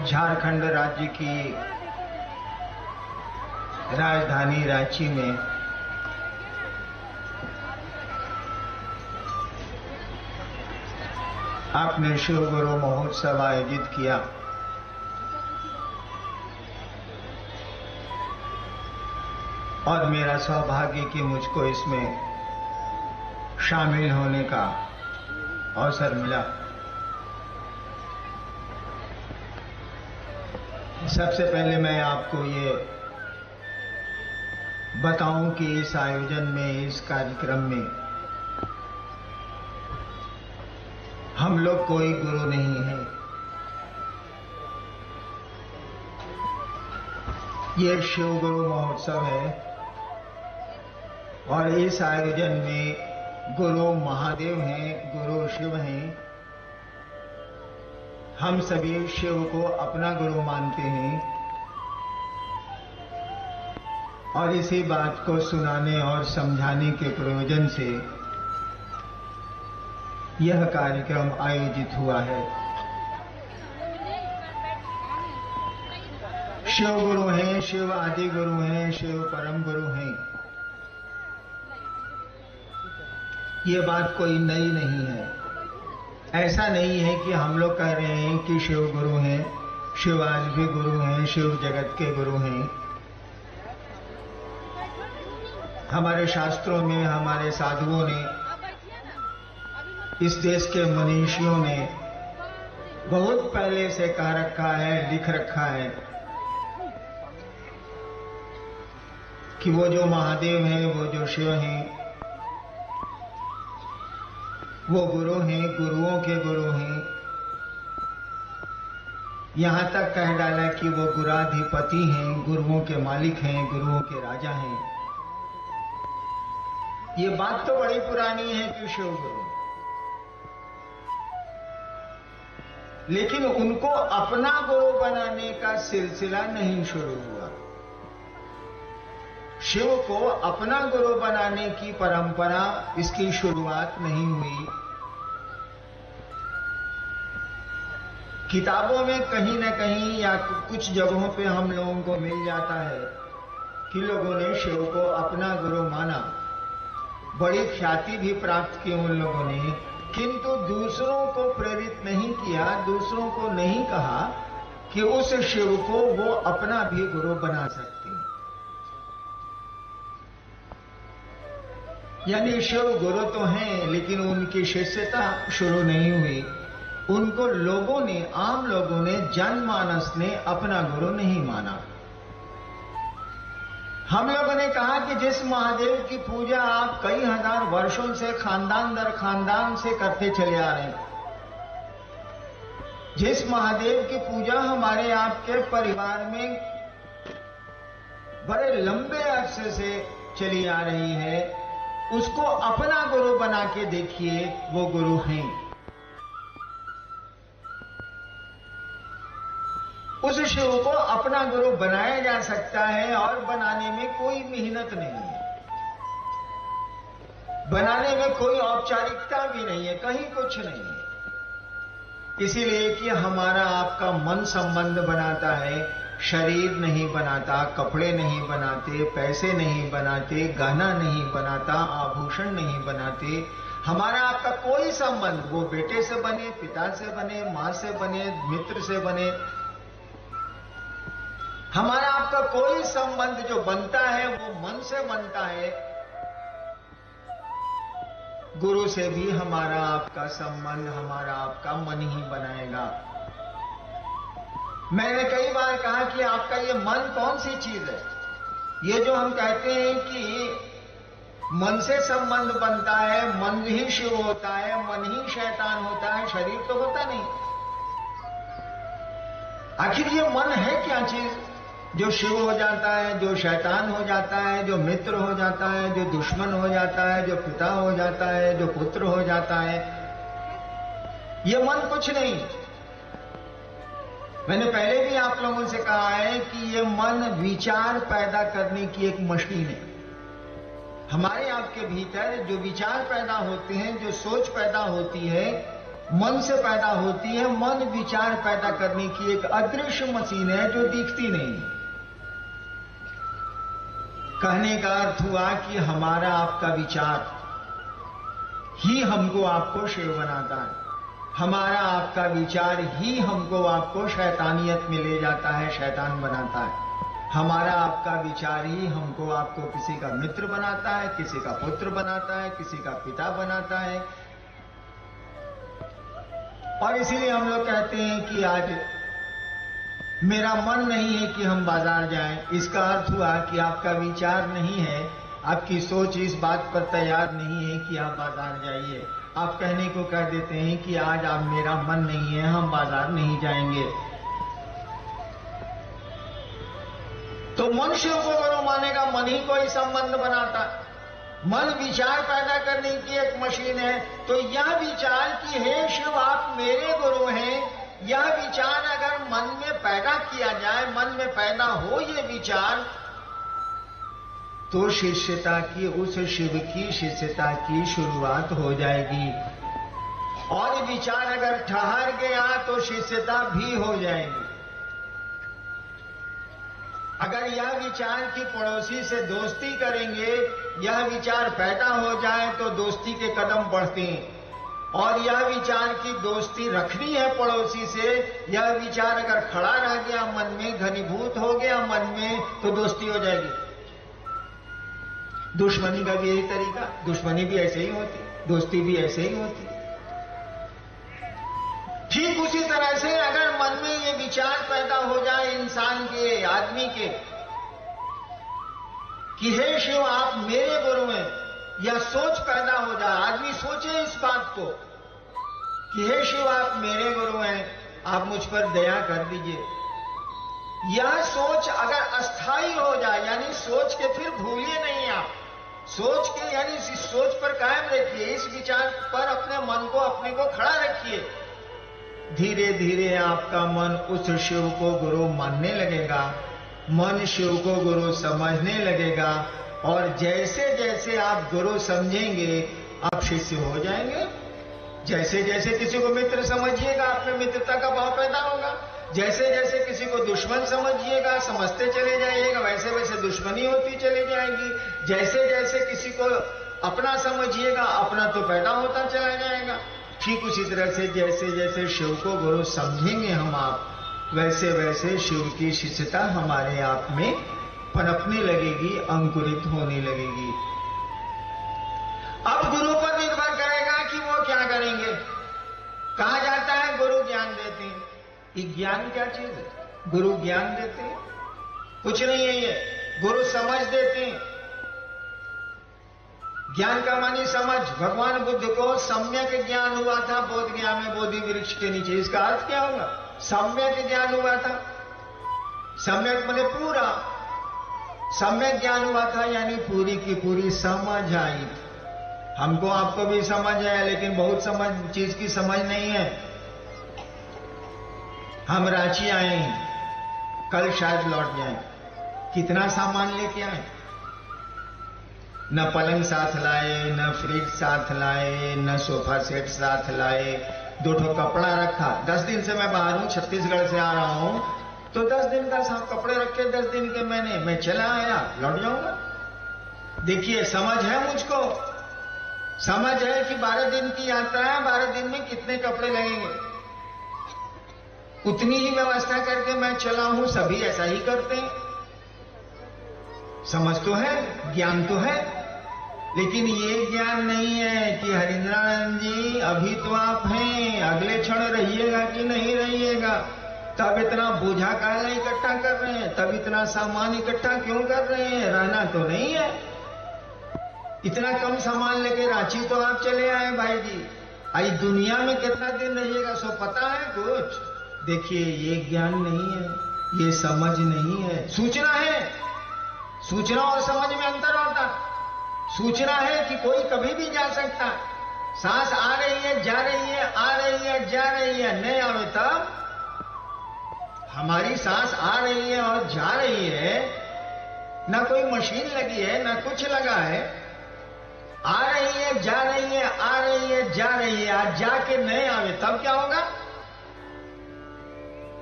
झारखंड राज्य की राजधानी रांची में आपने शिव गुरु महोत्सव आयोजित किया। और मेरा सौभाग्य कि मुझको इसमें शामिल होने का अवसर मिला। सबसे पहले मैं आपको ये बताऊं कि इस आयोजन में, इस कार्यक्रम में हम लोग कोई गुरु नहीं है। ये शिव गुरु महोत्सव है और इस आयोजन में गुरु महादेव हैं, गुरु शिव हैं। हम सभी शिव को अपना गुरु मानते हैं और इसी बात को सुनाने और समझाने के प्रयोजन से यह कार्यक्रम आयोजित हुआ है। शिव गुरु हैं, शिव आदि गुरु हैं, शिव परम गुरु हैं। ये बात कोई नई नहीं है। ऐसा नहीं है कि हम लोग कह रहे हैं कि शिव गुरु हैं, शिव आज भी गुरु हैं, शिव जगत के गुरु हैं। हमारे शास्त्रों में, हमारे साधुओं ने, इस देश के मनीषियों ने बहुत पहले से कह रखा है, लिख रखा है कि वो जो महादेव हैं, वो जो शिव हैं, वो गुरु हैं, गुरुओं के गुरु हैं। यहां तक कह डाला कि वो गुराधिपति हैं, गुरुओं के मालिक हैं, गुरुओं के राजा हैं। ये बात तो बड़ी पुरानी है कि शिव गुरु, लेकिन उनको अपना गुरु बनाने का सिलसिला नहीं शुरू हुआ। शिव को अपना गुरु बनाने की परंपरा, इसकी शुरुआत नहीं हुई। किताबों में कहीं न कहीं या कुछ जगहों पे हम लोगों को मिल जाता है कि लोगों ने शिव को अपना गुरु माना, बड़ी ख्याति भी प्राप्त की उन लोगों ने, किंतु दूसरों को प्रेरित नहीं किया, दूसरों को नहीं कहा कि उस शिव को वो अपना भी गुरु बना सकते हैं। यानी शिव गुरु तो हैं, लेकिन उनकी शिष्यता शुरू नहीं हुई। उनको लोगों ने, आम लोगों ने, जनमानस ने अपना गुरु नहीं माना। हम लोगों ने कहा कि जिस महादेव की पूजा आप कई हजार वर्षों से खानदान दर खानदान से करते चले आ रहे हैं, जिस महादेव की पूजा हमारे आपके परिवार में बड़े लंबे अरसे से चली आ रही है, उसको अपना गुरु बना के देखिए, वो गुरु हैं। उस शिव को अपना गुरु बनाया जा सकता है और बनाने में कोई मेहनत नहीं है, बनाने में कोई औपचारिकता भी नहीं है, कहीं कुछ नहीं है। इसीलिए कि हमारा आपका मन संबंध बनाता है, शरीर नहीं बनाता, कपड़े नहीं बनाते, पैसे नहीं बनाते, गहना नहीं बनाता, आभूषण नहीं बनाते। हमारा आपका कोई संबंध, वो बेटे से बने, पिता से बने, मां से बने, मित्र से बने, हमारा आपका कोई संबंध जो बनता है वो मन से बनता है। गुरु से भी हमारा आपका संबंध, हमारा आपका मन ही बनाएगा। मैंने कई बार कहा कि आपका ये मन कौन सी चीज है? ये जो हम कहते हैं कि मन से संबंध बनता है, मन ही शिव होता है, मन ही शैतान होता है, शरीर तो होता नहीं। आखिर ये मन है क्या चीज जो शिव हो जाता है, जो शैतान हो जाता है, जो मित्र हो जाता है, जो दुश्मन हो जाता है, जो पिता हो जाता है, जो पुत्र हो जाता है? ये मन कुछ नहीं। मैंने पहले भी आप लोगों से कहा है कि ये मन विचार पैदा करने की एक मशीन है। हमारे आपके भीतर जो विचार पैदा होते हैं, जो सोच पैदा होती है, मन से पैदा होती है। मन विचार पैदा करने की एक अदृश्य मशीन है जो दिखती नहीं। कहने का अर्थ हुआ कि हमारा आपका विचार ही हमको आपको शिव बनाता है। हमारा आपका विचार ही हमको आपको शैतानियत में ले जाता है, शैतान बनाता है। हमारा आपका विचार ही हमको आपको किसी का मित्र बनाता है, किसी का पुत्र बनाता है, किसी का पिता बनाता है। और इसीलिए हम लोग कहते हैं कि आज मेरा मन नहीं है कि हम बाजार जाएं। इसका अर्थ हुआ कि आपका विचार नहीं है, आपकी सोच इस बात पर तैयार नहीं है कि आप बाजार जाइए। आप कहने को कह देते हैं कि आज आप मेरा मन नहीं है, हम बाजार नहीं जाएंगे। तो मनुष्य को गुरु मानेगा, मन ही कोई संबंध बनाता। मन विचार पैदा करने की एक मशीन है। तो यह विचार कि हे शिव आप मेरे गुरु हैं, यह विचार अगर मन में पैदा किया जाए, मन में पैदा हो ये विचार, तो शिष्यता की, उस शिव की शिष्यता की शुरुआत हो जाएगी। और विचार अगर ठहर गया तो शिष्यता भी हो जाएगी। अगर यह विचार कि पड़ोसी से दोस्ती करेंगे, यह विचार पैदा हो जाए तो दोस्ती के कदम बढ़ते हैं। और यह विचार की दोस्ती रखनी है पड़ोसी से, यह विचार अगर खड़ा रह गया मन में, घनीभूत हो गया मन में, तो दोस्ती हो जाएगी। दुश्मनी का भी यही तरीका, दुश्मनी भी ऐसे ही होती, दोस्ती भी ऐसे ही होती। ठीक उसी तरह से अगर मन में ये विचार पैदा हो जाए इंसान के, आदमी के, कि हे शिव आप मेरे गुरु हैं, यह सोच पैदा हो जाए, आदमी सोचे इस बात को कि हे शिव आप मेरे गुरु हैं, आप मुझ पर दया कर दीजिए। यह सोच अगर अस्थाई हो जाए, यानी सोच के फिर भूलिए नहीं, आप सोच के यानी इस सोच पर कायम रखिए, इस विचार पर अपने मन को, अपने को खड़ा रखिए। धीरे धीरे आपका मन उस शिव को गुरु मानने लगेगा, मन शिव को गुरु समझने लगेगा। और जैसे जैसे आप गुरु समझेंगे आप शिष्य हो जाएंगे। जैसे जैसे किसी को मित्र समझिएगा आप में मित्रता का भाव पैदा होगा। जैसे जैसे किसी को दुश्मन समझिएगा, समझते चले जाइएगा, वैसे वैसे दुश्मनी होती चली जाएगी। जैसे जैसे किसी को अपना समझिएगा, अपना तो पैदा होता चला जाएगा। ठीक उसी तरह से जैसे जैसे शिव को गुरु समझेंगे हम आप, वैसे वैसे शिव की शिष्यता हमारे आप में पनपने लगेगी, अंकुरित होने लगेगी। अब गुरु पर निर्भर करेगा कि वो क्या करेंगे। कहा जाता है गुरु ज्ञान देते हैं। ये ज्ञान क्या चीज है? गुरु ज्ञान देते हैं? कुछ नहीं है ये। गुरु समझ देते हैं। ज्ञान का मानी समझ। भगवान बुद्ध को सम्यक ज्ञान हुआ था बोध गया में, बोधि वृक्ष के नीचे। इसका अर्थ क्या होगा? सम्यक ज्ञान हुआ था। सम्यक माने पूरा। सम्यक ज्ञान हुआ था यानी पूरी की पूरी समझ आई। हमको आपको भी समझ है, लेकिन बहुत समझ चीज की समझ नहीं है। हम रांची आए हैं, कल शायद लौट जाएं। कितना सामान लेके आए? न पलंग साथ लाए, न फ्रिज साथ लाए, न सोफा सेट साथ लाए। 2 ठो कपड़ा रखा। 10 दिन से मैं बाहर हूं, छत्तीसगढ़ से आ रहा हूं, तो 10 दिन का सब कपड़े रखे 10 दिन के मैंने। मैं चला आया, लौट जाऊंगा। देखिए समझ है मुझको, समझ है कि 12 दिन की यात्रा है, 12 दिन में कितने कपड़े लगेंगे, उतनी ही व्यवस्था करके मैं चला हूं। सभी ऐसा ही करते हैं। समझ तो है, ज्ञान तो है, लेकिन ये ज्ञान नहीं है कि हरिंद्रानंद जी अभी तो आप हैं, अगले क्षण रहिएगा कि नहीं रहिएगा। तब इतना बोझा काला इकट्ठा कर रहे हैं, तब इतना सामान इकट्ठा क्यों कर रहे हैं? रहना तो नहीं है। इतना कम सामान लेके रांची तो आप चले आए भाई जी। आई दुनिया में कितना दिन रहिएगा सो पता है कुछ? देखिए ये ज्ञान नहीं है, ये समझ नहीं है। सूचना है, सूचना और समझ में अंतर होता। सूचना है कि कोई कभी भी जा सकता, सांस आ रही है जा रही है, आ रही है जा रही है, नहीं आवे तब हमारी सांस आ रही है और जा रही है, ना कोई मशीन लगी है ना कुछ लगा है। आ रही है जा रही है, आ रही है जा रही है, आज जाके नहीं आवे तब क्या होगा?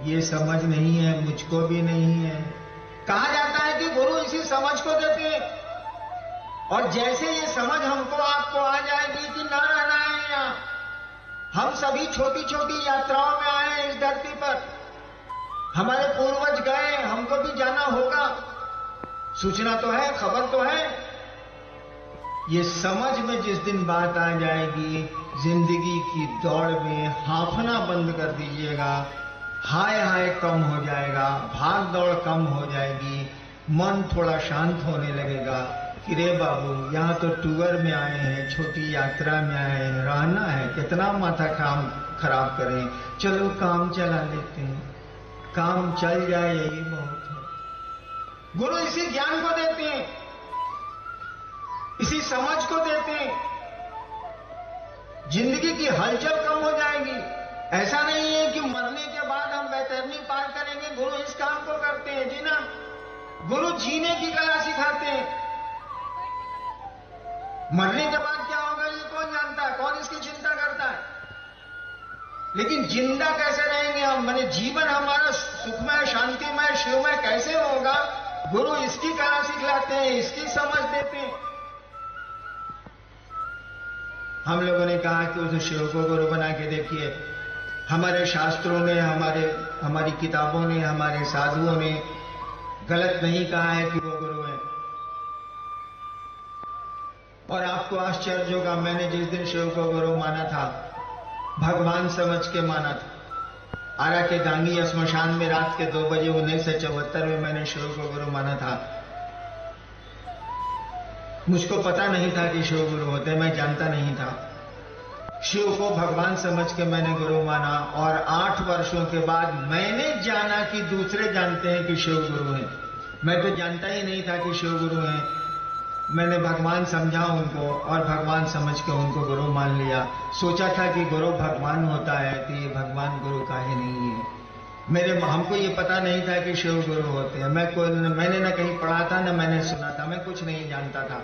ये समझ नहीं है, मुझको भी नहीं है। कहा जाता है कि गुरु इसी समझ को देते हैं, और जैसे ये समझ हमको आपको आ जाएगी कि ना रहना है यहां, हम सभी छोटी छोटी यात्राओं में आए हैं इस धरती पर, हमारे पूर्वज गए, हमको भी जाना होगा, सूचना तो है, खबर तो है। ये समझ में जिस दिन बात आ जाएगी, जिंदगी की दौड़ में हांफना बंद कर दीजिएगा, हाय हाय कम हो जाएगा, भाग दौड़ कम हो जाएगी, मन थोड़ा शांत होने लगेगा कि रे बाबू यहां तो टूर में आए हैं, छोटी यात्रा में आए हैं, रहना है, कितना माथा काम खराब करें, चलो काम चला लेते हैं, काम चल जाए यही बहुत है। गुरु इसी ज्ञान को देते हैं, इसी समझ को देते हैं, जिंदगी की हलचल कम हो जाएगी। ऐसा नहीं है कि मरने के बाद हम बैतरनी पार करेंगे, गुरु इस काम को करते हैं जी ना। गुरु जीने की कला सिखाते हैं। मरने के बाद क्या होगा ये कौन जानता है, कौन इसकी चिंता करता है, लेकिन जिंदा कैसे रहेंगे हम, माने जीवन हमारा सुखमय, शांतिमय, शिवमय कैसे होगा, गुरु इसकी कला सिखलाते हैं, इसकी समझ देते हैं। हम लोगों ने कहा कि उस शिव को गुरु बना के देखिए। हमारे शास्त्रों ने, हमारी किताबों ने, हमारे साधुओं ने गलत नहीं कहा है कि वो गुरु है। और आपको आश्चर्य होगा, मैंने जिस दिन शिव को गुरु माना था, भगवान समझ के माना था। आरा के गांगी श्मशान में रात के 2 बजे 1974 में मैंने शिव को गुरु माना था। मुझको पता नहीं था कि शिव गुरु होते, मैं जानता नहीं था। शिव को भगवान समझ के मैंने गुरु माना, और 8 वर्षों के बाद मैंने जाना कि दूसरे जानते हैं कि शिव गुरु हैं। मैं तो जानता ही नहीं था कि शिव गुरु हैं। मैंने भगवान समझा उनको, और भगवान समझ के उनको गुरु मान लिया। सोचा था कि गुरु भगवान होता है, तो ये भगवान गुरु काहे नहीं है। हमको ये पता नहीं था कि शिव गुरु होते हैं। मैंने न कहीं पढ़ा था, न मैंने सुना था, मैं कुछ नहीं जानता था।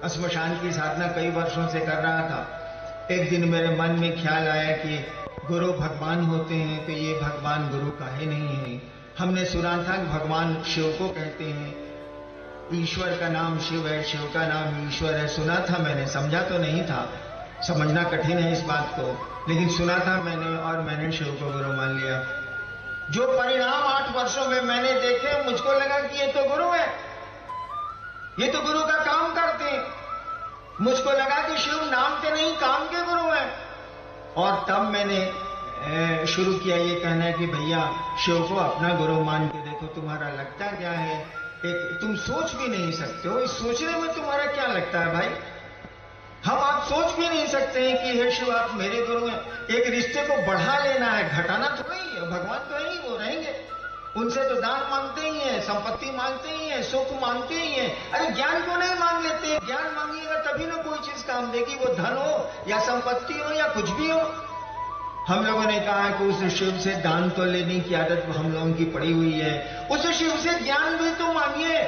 श्मशान की साधना कई वर्षों से कर रहा था। एक दिन मेरे मन में ख्याल आया कि गुरु भगवान होते हैं, तो ये भगवान गुरु काहे नहीं है। हमने सुना था कि भगवान शिव को कहते हैं, ईश्वर का नाम शिव है, शिव का नाम ईश्वर है। सुना था मैंने, समझा तो नहीं था, समझना कठिन है इस बात को, लेकिन सुना था मैंने, और मैंने शिव को गुरु मान लिया। जो परिणाम 8 वर्षों में मैंने देखे, मुझको लगा कि ये तो गुरु है, ये तो गुरु का काम करते हैं। मुझको लगा कि शिव नाम के नहीं काम के गुरु हैं। और तब मैंने शुरू किया ये कहना है कि भैया शिव को अपना गुरु मान के देखो, तुम्हारा लगता क्या है, एक तुम सोच भी नहीं सकते हो, इस सोचने में तुम्हारा क्या लगता है भाई। आप सोच भी नहीं सकते हैं कि हे शिव आप मेरे गुरु हैं। एक रिश्ते को बढ़ा लेना है, घटाना तो नहीं है। भगवान तो है ही, वो रहेंगे, उनसे तो दान मांगते ही हैं, संपत्ति मांगते ही हैं, सुख मांगते ही हैं। अरे ज्ञान क्यों नहीं मांग लेते? ज्ञान मांगिएगा तभी ना कोई चीज काम देगी, वो धन हो या संपत्ति हो या कुछ भी हो। हम लोगों ने कहा कि उस शिव से दान तो लेने की आदत हम लोगों की पड़ी हुई है, उस शिव से ज्ञान भी तो मांगिए।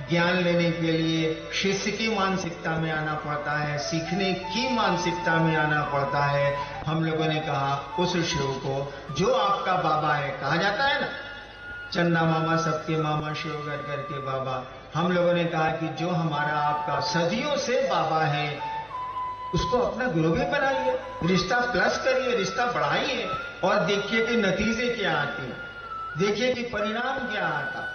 ज्ञान लेने के लिए शिष्य की मानसिकता में आना पड़ता है, सीखने की मानसिकता में आना पड़ता है। हम लोगों ने कहा उस शिव को जो आपका बाबा है, कहा जाता है ना चंदा मामा सबके मामा शिव गढ़ के बाबा, हम लोगों ने कहा कि जो हमारा आपका सदियों से बाबा है उसको अपना गुरु भी बनाइए, रिश्ता प्लस करिए, रिश्ता बढ़ाइए, और देखिए कि नतीजे क्या आते, देखिए कि परिणाम क्या आता।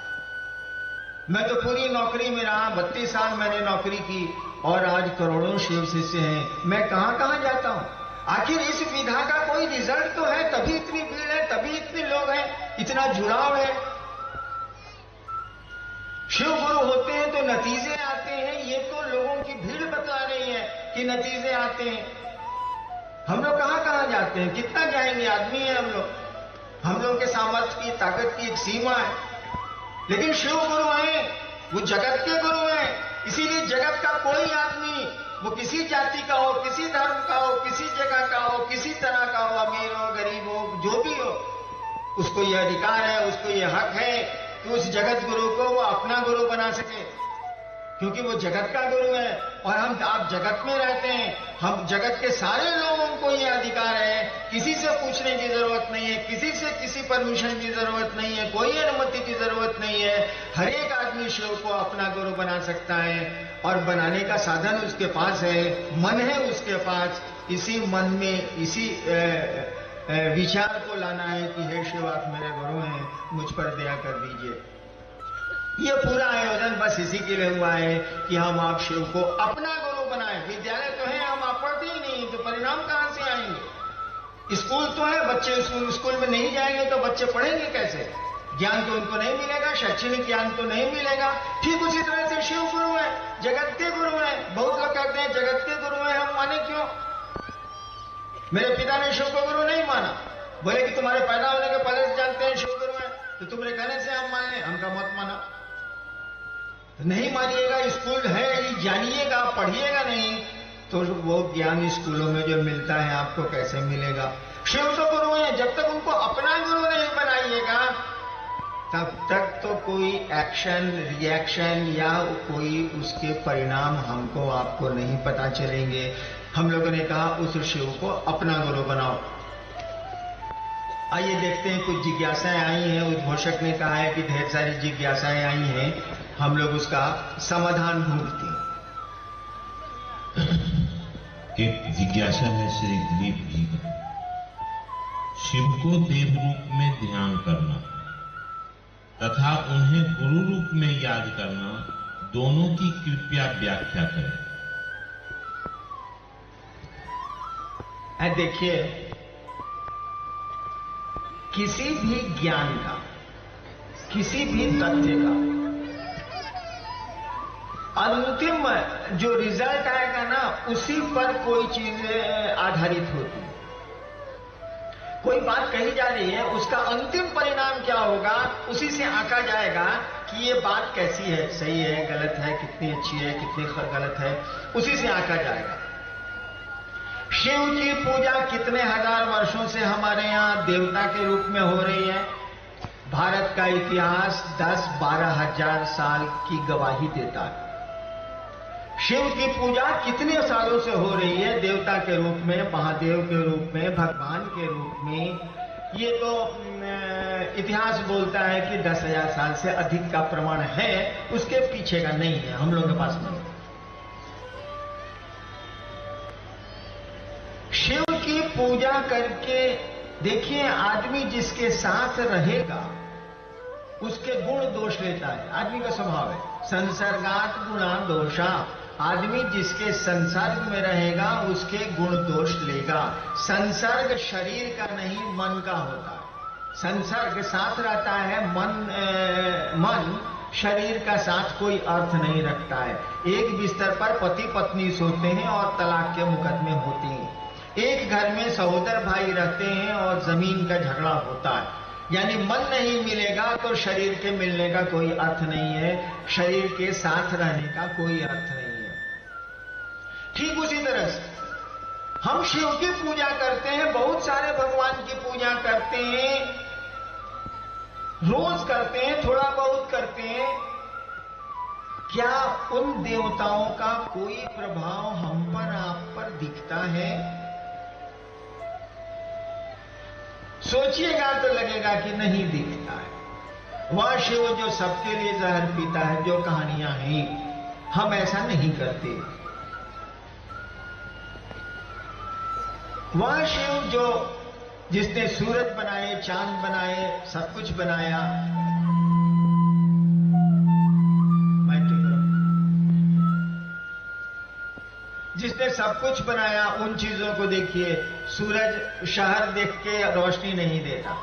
मैं तो पूरी नौकरी में रहा, 32 साल मैंने नौकरी की, और आज करोड़ों शिव शिष्य हैं। मैं कहां कहां जाता हूं, आखिर इस विधा का कोई रिजल्ट तो है, तभी इतनी भीड़ है, तभी इतने लोग हैं, इतना जुड़ाव है। शिव गुरु होते हैं तो नतीजे आते हैं, ये तो लोगों की भीड़ बता रही है कि नतीजे आते हैं। हम लोग कहां कहां जाते हैं, कितना जाएंगे, आदमी है हम लोग के सामर्थ्य की, ताकत की एक सीमा है। लेकिन शिव गुरु हैं, वो जगत के गुरु हैं, इसीलिए जगत का कोई आदमी, वो किसी जाति का हो, किसी धर्म का हो, किसी जगह का हो, किसी तरह का हो, अमीर हो गरीब हो, जो भी हो, उसको यह अधिकार है, उसको यह हक है कि उस जगत गुरु को वो अपना गुरु बना सके। क्योंकि वो जगत का गुरु है और आप जगत में रहते हैं। हम जगत के सारे लोगों को ये अधिकार है, किसी से पूछने की जरूरत नहीं है, किसी से किसी परमिशन की जरूरत नहीं है, कोई अनुमति की जरूरत नहीं है। हर एक आदमी शिव को अपना गुरु बना सकता है और बनाने का साधन उसके पास है, मन है उसके पास। इसी मन में इसी विचार को लाना है कि हे शिव आप मेरे गुरु हैं, मुझ पर दया कर दीजिए। ये पूरा आयोजन बस इसी के लिए हुआ है कि हम आप शिव को अपना गुरु बनाएं। विद्यालय तो है, हम आप पढ़ते ही नहीं तो परिणाम कहां से आएंगे? स्कूल तो है, बच्चे स्कूल में नहीं जाएंगे तो बच्चे पढ़ेंगे कैसे? ज्ञान तो उनको नहीं मिलेगा, शैक्षणिक ज्ञान तो नहीं मिलेगा। ठीक उसी तरह से शिव गुरु है, जगत के गुरु है। बहुत लोग कहते हैं जगत के गुरु है, हम माने क्यों? मेरे पिता ने शिव को गुरु नहीं माना, बोले कि तुम्हारे पैदा होने के पहले से जानते हैं शिव गुरु है, तो तुम्हारे कहने से हम मान लें। हमका मत माना, नहीं मानिएगा। स्कूल है, जानिएगा, पढ़िएगा नहीं तो वो ज्ञान स्कूलों में जो मिलता है आपको कैसे मिलेगा? शिव तो गुरु है, जब तक उनको अपना गुरु नहीं बनाइएगा तब तक तो कोई एक्शन रिएक्शन या कोई उसके परिणाम हमको आपको नहीं पता चलेंगे। हम लोगों ने कहा उस शिव को अपना गुरु बनाओ। आइए देखते हैं, कुछ जिज्ञासाएं आई हैं। उद्घोषक ने कहा है कि ढेर सारी जिज्ञासाएं आई हैं, हम लोग उसका समाधान ढूंढते हैं। एक जिज्ञासा है श्री दिलीप जी का। शिव को देव रूप में ध्यान करना तथा उन्हें गुरु रूप में याद करना, दोनों की कृपया व्याख्या करें। देखिए, किसी भी ज्ञान का, किसी भी तथ्य का अंतिम जो रिजल्ट आएगा ना, उसी पर कोई चीज आधारित होती है। कोई बात कही जा रही है, उसका अंतिम परिणाम क्या होगा उसी से आंका जाएगा कि ये बात कैसी है, सही है, गलत है, कितनी अच्छी है, कितनी गलत है, उसी से आंका जाएगा। शिव की पूजा कितने हजार वर्षों से हमारे यहां देवता के रूप में हो रही है? भारत का इतिहास 10-12 हजार साल की गवाही देता है। शिव की पूजा कितने सालों से हो रही है? देवता के रूप में, महादेव के रूप में, भगवान के रूप में। ये तो इतिहास बोलता है कि 10,000 साल से अधिक का प्रमाण है, उसके पीछे का नहीं है, हम लोगों के पास नहीं। शिव की पूजा करके देखिए, आदमी जिसके साथ रहेगा उसके गुण दोष लेता है। आदमी का स्वभाव है, संसर्गात गुणा दोषा। आदमी जिसके संसर्ग में रहेगा उसके गुण दोष लेगा। संसर्ग शरीर का नहीं, मन का होता है। संसर्ग साथ रहता है, मन शरीर का साथ कोई अर्थ नहीं रखता है। एक बिस्तर पर पति पत्नी सोते हैं और तलाक के मुकदमे होते हैं। एक घर में सहोदर भाई रहते हैं और जमीन का झगड़ा होता है। यानी मन नहीं मिलेगा तो शरीर के मिलने का कोई अर्थ नहीं है, शरीर के साथ रहने का कोई अर्थ नहीं है। ठीक उसी तरह से हम शिव की पूजा करते हैं, बहुत सारे भगवान की पूजा करते हैं, रोज करते हैं, थोड़ा बहुत करते हैं। क्या उन देवताओं का कोई प्रभाव हम पर, आप पर दिखता है? सोचिएगा तो लगेगा कि नहीं दिखता है। वह शिव जो सबके लिए जहर पीता है, जो कहानियां हैं, हम ऐसा नहीं करते। वह शिव जो जिसने सूरज बनाए, चांद बनाए, सब कुछ बनाया, जिसने सब कुछ बनाया, उन चीजों को देखिए। सूरज शहर देख के रोशनी नहीं देता,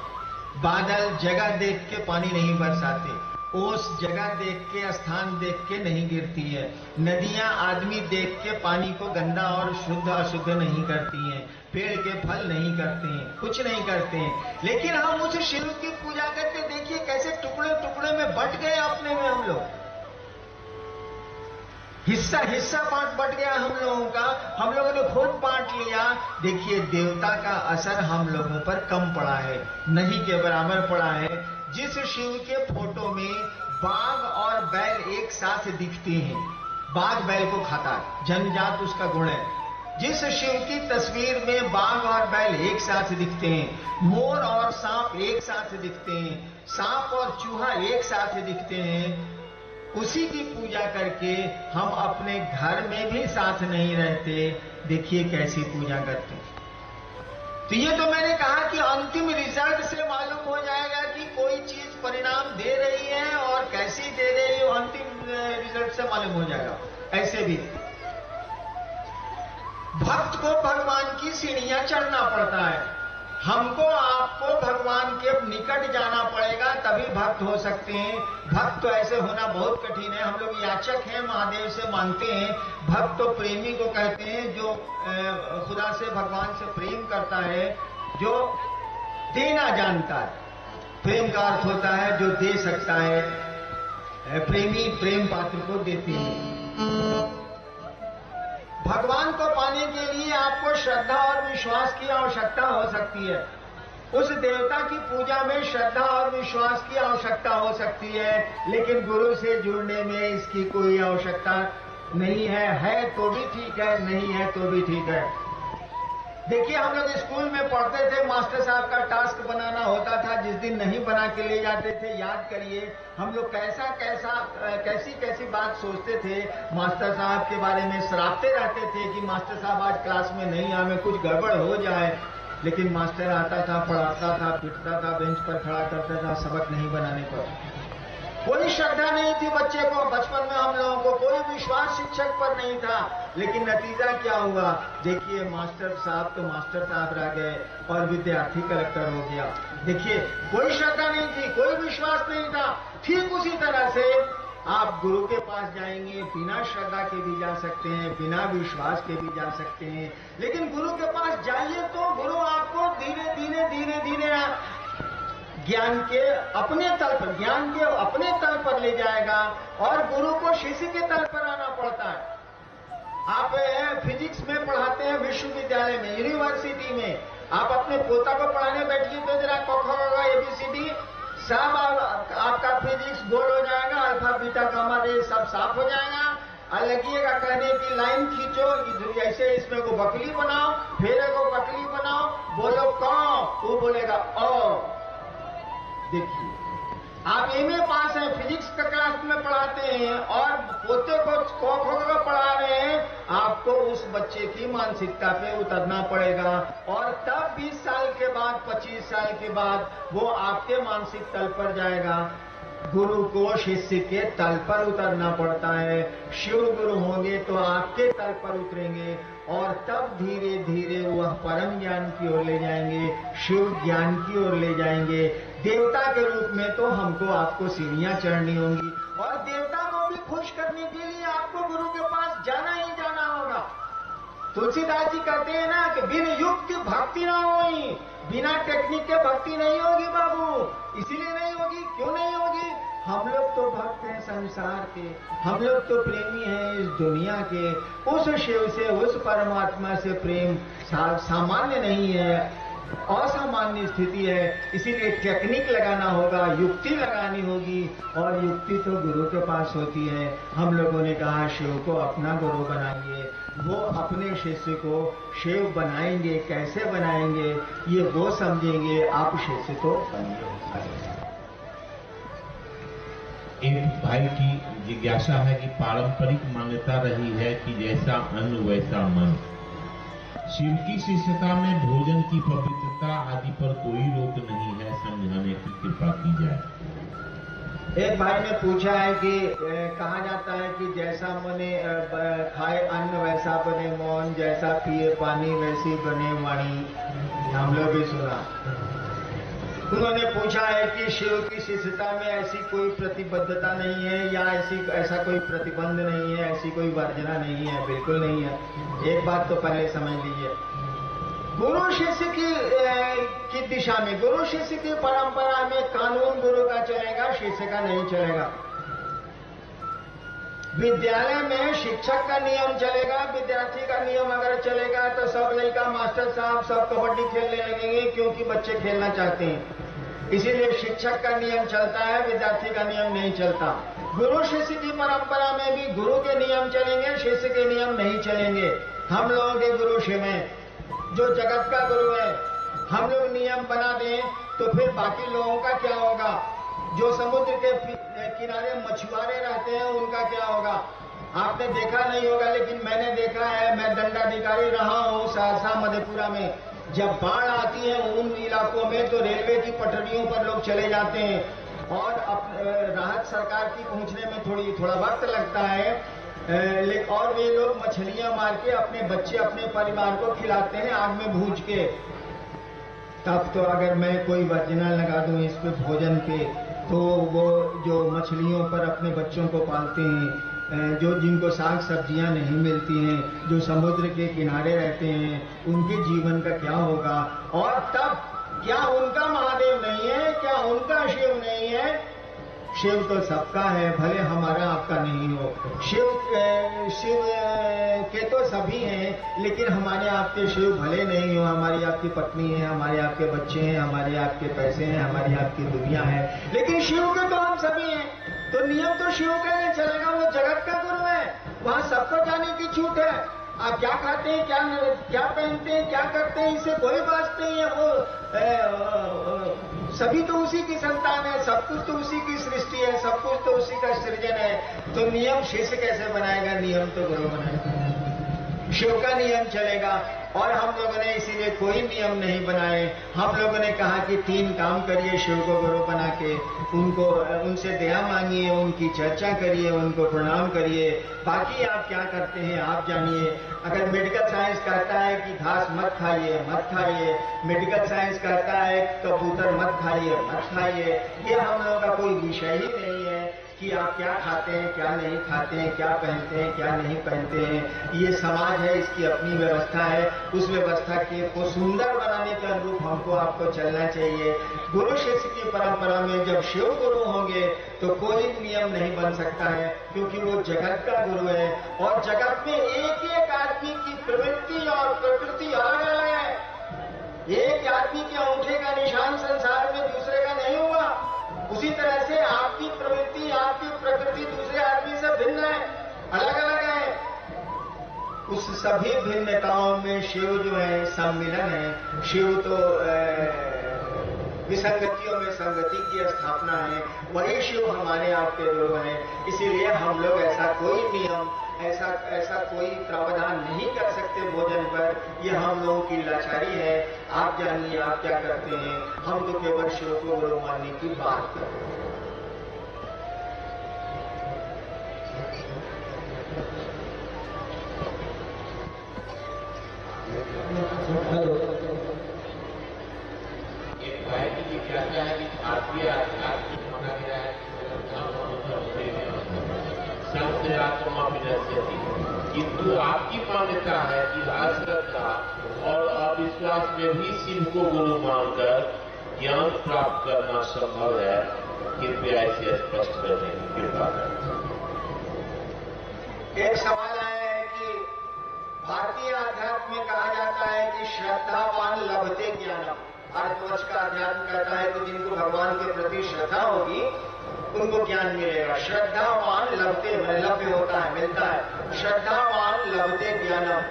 बादल जगह देख के पानी नहीं बरसाते, ओस जगह देख के, स्थान देख के नहीं गिरती है, नदियां आदमी देख के पानी को गंदा और शुद्ध अशुद्ध नहीं करती हैं, पेड़ के फल नहीं करते हैं, कुछ नहीं करते हैं। लेकिन हम उस शिव की पूजा करके देखिए कैसे टुकड़े टुकड़े में बट गए अपने में। हम लोग हिस्सा हिस्सा बट गया हम लोगों का, हम लोगों ने खुद बांट लिया। देखिए, देवता का असर हम लोगों पर कम पड़ा है, नहीं के बराबर पड़ा है। जिस शिव के फोटो में बाघ और बैल एक साथ दिखते हैं, बाघ बैल को खाता है, जन्मजात उसका गुण है। जिस शिव की तस्वीर में बाघ और बैल एक साथ दिखते हैं, मोर और सांप एक साथ दिखते हैं, सांप और चूहा एक साथ दिखते हैं, उसी की पूजा करके हम अपने घर में भी साथ नहीं रहते। देखिए कैसी पूजा करते हैं। तो ये तो मैंने कहा कि अंतिम रिजल्ट से मालूम हो जाएगा कि कोई चीज परिणाम दे रही है और कैसी दे रही है, अंतिम रिजल्ट से मालूम हो जाएगा। ऐसे भी भक्त को भगवान की सीढ़ियां चढ़ना पड़ता है। हमको आपको भगवान के निकट जाना पड़ेगा, तभी भक्त हो सकते हैं। भक्त तो ऐसे होना बहुत कठिन है। हम लोग याचक हैं, महादेव से मांगते हैं। भक्त तो प्रेमी को कहते हैं, जो खुदा से भगवान से प्रेम करता है, जो देना जानता है। प्रेम का अर्थ होता है जो दे सकता है। प्रेमी प्रेम पात्र को देते हैं। भगवान को पाने के लिए आपको श्रद्धा और विश्वास की आवश्यकता हो सकती है। उस देवता की पूजा में श्रद्धा और विश्वास की आवश्यकता हो सकती है, लेकिन गुरु से जुड़ने में इसकी कोई आवश्यकता नहीं है। है तो भी ठीक है, नहीं है तो भी ठीक है। देखिए, हम लोग स्कूल में पढ़ते थे, मास्टर साहब का टास्क बनाना होता था। जिस दिन नहीं बना के ले जाते थे, याद करिए हम लोग कैसी कैसी बात सोचते थे। मास्टर साहब के बारे में सरापते रहते थे कि मास्टर साहब आज क्लास में नहीं आए, कुछ गड़बड़ हो जाए। लेकिन मास्टर आता था, पढ़ाता था, पिटता था, बेंच पर खड़ा करता था सबक नहीं बनाने पर। कोई श्रद्धा नहीं थी बच्चे को। बचपन में हम लोगों को कोई विश्वास शिक्षक पर नहीं था। लेकिन नतीजा क्या हुआ? देखिए, मास्टर साहब तो मास्टर साहब रह गए और विद्यार्थी कलेक्टर हो गया। देखिए, कोई श्रद्धा नहीं थी, कोई विश्वास नहीं था। ठीक उसी तरह से आप गुरु के पास जाएंगे, बिना श्रद्धा के भी जा सकते हैं, बिना विश्वास के भी जा सकते हैं। लेकिन गुरु के पास जाइए तो गुरु आपको धीरे धीरे ज्ञान के अपने तल पर ले जाएगा। और गुरु को शिष्य के तल पर आना पड़ता है। आप फिजिक्स में पढ़ाते हैं विश्वविद्यालय में, यूनिवर्सिटी में, आप अपने पोता को पढ़ाने बैठिए तो जरा क ख ग ABCD सब आपका फिजिक्स बोर्ड हो जाएगा, अल्फा बीटा गामा रे सब साफ हो जाएगा। और लगिएगा कहने की लाइन खींचो, ऐसे इसमें को बकली बनाओ, फिर को बकली बनाओ, बोलो क, वो बोलेगा अ। देखिए, आप MA पास हैं, फिजिक्स का क्लास में पढ़ाते हैं और पोते को क पढ़ा रहे हैं। आपको उस बच्चे की मानसिकता पे उतरना पड़ेगा और तब 20 साल के बाद, 25 साल के बाद वो आपके मानसिक तल पर जाएगा। गुरु को शिष्य के तल पर उतरना पड़ता है। शिव गुरु होंगे तो आपके तल पर उतरेंगे और तब धीरे धीरे वह परम ज्ञान की ओर ले जाएंगे, शिव ज्ञान की ओर ले जाएंगे। देवता के रूप में तो हमको आपको सीढ़ियां चढ़नी होंगी और देवता को भी खुश करने के लिए आपको गुरु के पास जाना ही जाना होगा। तुलसीदास जी कहते हैं ना कि बिन युक्त भक्ति ना होगी, बिना टेक्निक के भक्ति नहीं होगी बाबू। इसीलिए नहीं होगी, क्यों नहीं होगी? हम लोग तो भक्त हैं संसार के, हम लोग तो प्रेमी हैं इस दुनिया के। उस शिव से, उस परमात्मा से प्रेम सामान्य नहीं है, असामान्य स्थिति है। इसीलिए टेक्निक लगाना होगा, युक्ति लगानी होगी और युक्ति तो गुरु के पास होती है। हम लोगों ने कहा शिव को अपना गुरु बनाइए, वो अपने शिष्य को शिव बनाएंगे। कैसे बनाएंगे ये वो समझेंगे, आप शिष्य को बनिए। एक भाई की जिज्ञासा है कि पारंपरिक मान्यता रही है कि जैसा अन्न वैसा मन। शिव की शिष्यता में भोजन की पवित्रता आदि पर कोई रोक नहीं है, समझाने की कृपा की जाए। एक भाई ने पूछा है कि कहा जाता है कि जैसा मने खाए अन्न वैसा बने मौन, जैसा पिए पानी वैसी बने वाणी। हम लोग भी सुना। उन्होंने पूछा है कि शिव की शिष्यता में ऐसी कोई प्रतिबद्धता नहीं है या ऐसा कोई प्रतिबंध नहीं है, ऐसी कोई वर्जना नहीं है। बिल्कुल नहीं है। एक बात तो पहले समझ लीजिए, गुरु शिष्य की दिशा में, गुरु शिष्य की परंपरा में कानून गुरु का चलेगा, शिष्य का नहीं चलेगा। विद्यालय में शिक्षक का नियम चलेगा, विद्यार्थी का नियम अगर चलेगा तो सब लड़का मास्टर साहब सब कबड्डी खेलने लगेंगे क्योंकि बच्चे खेलना चाहते हैं। इसीलिए शिक्षक का नियम चलता है, विद्यार्थी का नियम नहीं चलता। गुरु शिष्य की परंपरा में भी गुरु के नियम चलेंगे, शिष्य के नियम नहीं चलेंगे। हम लोगों के गुरु शिव हैं, जो जगत का गुरु है। हम लोग नियम बना दें तो फिर बाकी लोगों का क्या होगा? जो समुद्र के किनारे मछुआरे रहते हैं उनका क्या होगा? आपने देखा नहीं होगा, लेकिन मैंने देखा है। मैं दंडाधिकारी रहा हूं सहरसा मधेपुरा में। जब बाढ़ आती है उन इलाकों में तो रेलवे की पटरियों पर लोग चले जाते हैं और राहत सरकार की पहुंचने में थोड़ा वक्त लगता है, और वे लोग मछलियां मार के अपने बच्चे, अपने परिवार को खिलाते हैं आग में भूज के। तब तो अगर मैं कोई वर्जना लगा दूं इस पे भोजन पे, तो वो जो मछलियों पर अपने बच्चों को पालते हैं, जिनको साग सब्जियां नहीं मिलती हैं, जो समुद्र के किनारे रहते हैं, उनके जीवन का क्या होगा? और तब क्या उनका महादेव नहीं है? क्या उनका शिव नहीं है? शिव तो सबका है, भले हमारा आपका नहीं हो। शिव के तो सभी हैं, लेकिन हमारे आपके शिव भले नहीं हो। हमारी आपकी पत्नी है, हमारे आपके बच्चे हैं, हमारे आपके पैसे हैं, हमारी आपकी दुनिया है, लेकिन शिव के तो हम सभी हैं। तो नियम तो शिव का नहीं चलेगा, वो जगत का गुरु है, वहां सबको जाने की छूट है। आप क्या खाते हैं, क्या पहनते हैं, क्या करते हैं, इससे कोई बात नहीं है। वो सभी तो उसी की संतान है, सब कुछ तो उसी की सृष्टि है, सब कुछ तो उसी का सृजन है। तो नियम शिष्य कैसे बनाएगा? नियम तो गुरु बनाएगा, शिव का नियम चलेगा। और हम लोगों ने इसीलिए कोई नियम नहीं बनाए। हम लोगों ने कहा कि 3 काम करिए शिव को गुरु बना के, उनसे दया मांगिए, उनकी चर्चा करिए, उनको प्रणाम करिए। बाकी आप क्या करते हैं आप जानिए। अगर मेडिकल साइंस कहता है कि घास मत खाइए, मत खाइए। मेडिकल साइंस कहता है कबूतर मत खाइए, मत खाइए। ये हम लोगों का कोई विषय ही नहीं है कि आप क्या खाते हैं, क्या नहीं खाते हैं, क्या पहनते हैं, क्या नहीं पहनते हैं। ये समाज है, इसकी अपनी व्यवस्था है। उस व्यवस्था को सुंदर बनाने के अनुरूप हमको आपको चलना चाहिए। गुरु शिष्य की परंपरा में जब शिव गुरु होंगे तो कोई नियम नहीं बन सकता है, क्योंकि वो जगत का गुरु है। और जगत में एक एक आदमी की प्रवृत्ति और प्रकृति अलग अलग है। एक आदमी के अंगूठे का निशान संसार में दूसरे का नहीं हुआ। उसी तरह से आपकी प्रवृत्ति, आपकी प्रकृति दूसरे आदमी से भिन्न है, अलग अलग है। उस सभी भिन्नताओं में शिव जो है सम्मिलन है। शिव तो विसंगतियों में संगति की स्थापना है, वही शिव हमारे आपके गुरु हैं। इसीलिए हम लोग ऐसा कोई नियम, ऐसा कोई प्रावधान नहीं कर सकते भोजन पर। यह हम लोगों की लाचारी है। आप जानिए आप क्या करते हैं। हम तो केवल शिव को गुरु मानने की बात करते हैं। जिज्ञासा है कि भारतीय आध्यात्मिक माना गया है शास्त्रात्मा विनश्यति, किंतु आपकी मान्यता है कि अश्रद्धा और अविश्वास में भी शिव को गुरु मानकर ज्ञान प्राप्त करना संभव है। कृपया इसे स्पष्ट करने की कृपा करें। एक सवाल आया है कि भारतीय आध्यात्म में कहा जाता है कि श्रद्धावान लभते ज्ञानम। भारतवर्ष का अध्यात्म कहता है कि जिनको भगवान के प्रति श्रद्धा होगी उनको ज्ञान मिलेगा। श्रद्धावान लभते, लभ्य होता है, मिलता है। श्रद्धावान लभते ज्ञानम।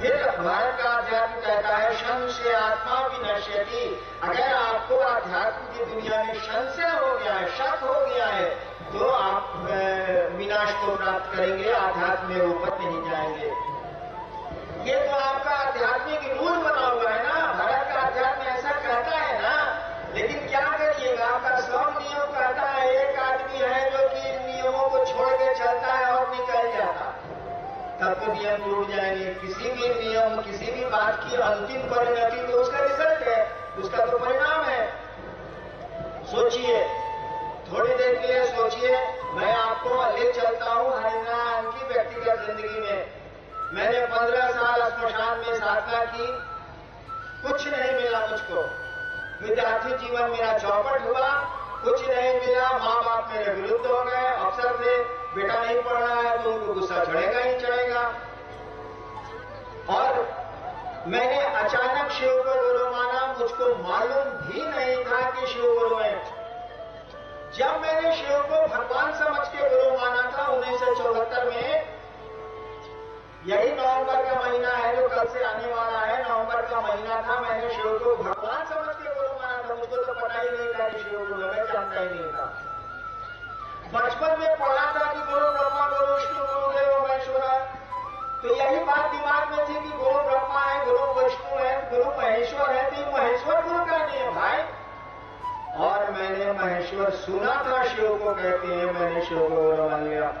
फिर भारत का अध्यात्म कहता है संशय आत्मा विनश्यति। अगर आपको अध्यात्म की दुनिया में संशय हो गया है, शक हो गया है, तो आप विनाश को प्राप्त करेंगे, आध्यात्म में ऊपर नहीं जाएंगे। ये तो आपका आध्यात्मिक रूल बना हुआ है ना। भारत का अध्यात्म ऐसा कहता है ना, लेकिन क्या करिएगा, आपका स्वयं नियम कहता है। एक आदमी है जो कि इन नियमों को छोड़ के चलता है और निकल जाता, तब तो नियम टूट जाएंगे। किसी भी नियम, किसी भी बात की अंतिम परिणति तो उसका रिजल्ट है, उसका तो परिणाम है। सोचिए, थोड़ी देर के लिए सोचिए, मैं आपको ले चलता हूं हरिनारायण की व्यक्तिगत जिंदगी में। मैंने 15 साल श्मशान में साधना की, कुछ नहीं मिला मुझको। विद्यार्थी जीवन मेरा चौपट हुआ, कुछ नहीं मिला। माँ बाप मेरे विरुद्ध हो गए, अफसर थे, बेटा नहीं पढ़ना है तो उनको गुस्सा चढ़ेगा ही चढ़ेगा। और मैंने अचानक शिव को गुरु माना, मुझको मालूम भी नहीं था कि शिव गुरु है। जब मैंने शिव को भगवान समझ के गुरु माना था 1974 में, यही नवंबर का महीना है जो कल से आने वाला है, नवंबर का महीना था, मैंने शिव को भगवान समझ के गुरु माना था। मुझको तो पता ही नहीं था कि शिव गुरु है, मैं जानता ही नहीं था। बचपन में पढ़ा था कि गुरु ब्रह्मा गुरु विष्णु गुरुदेव महेश्वरा, तो यही बात दिमाग में थी कि गुरु ब्रह्मा है, गुरु विष्णु है, गुरु महेश्वर है, तो महेश्वर गुरु का नहीं है भाई। और मैंने महेश्वर सुना था शिव को कहते हैं, मैंने शिव को गुरु मान लिया।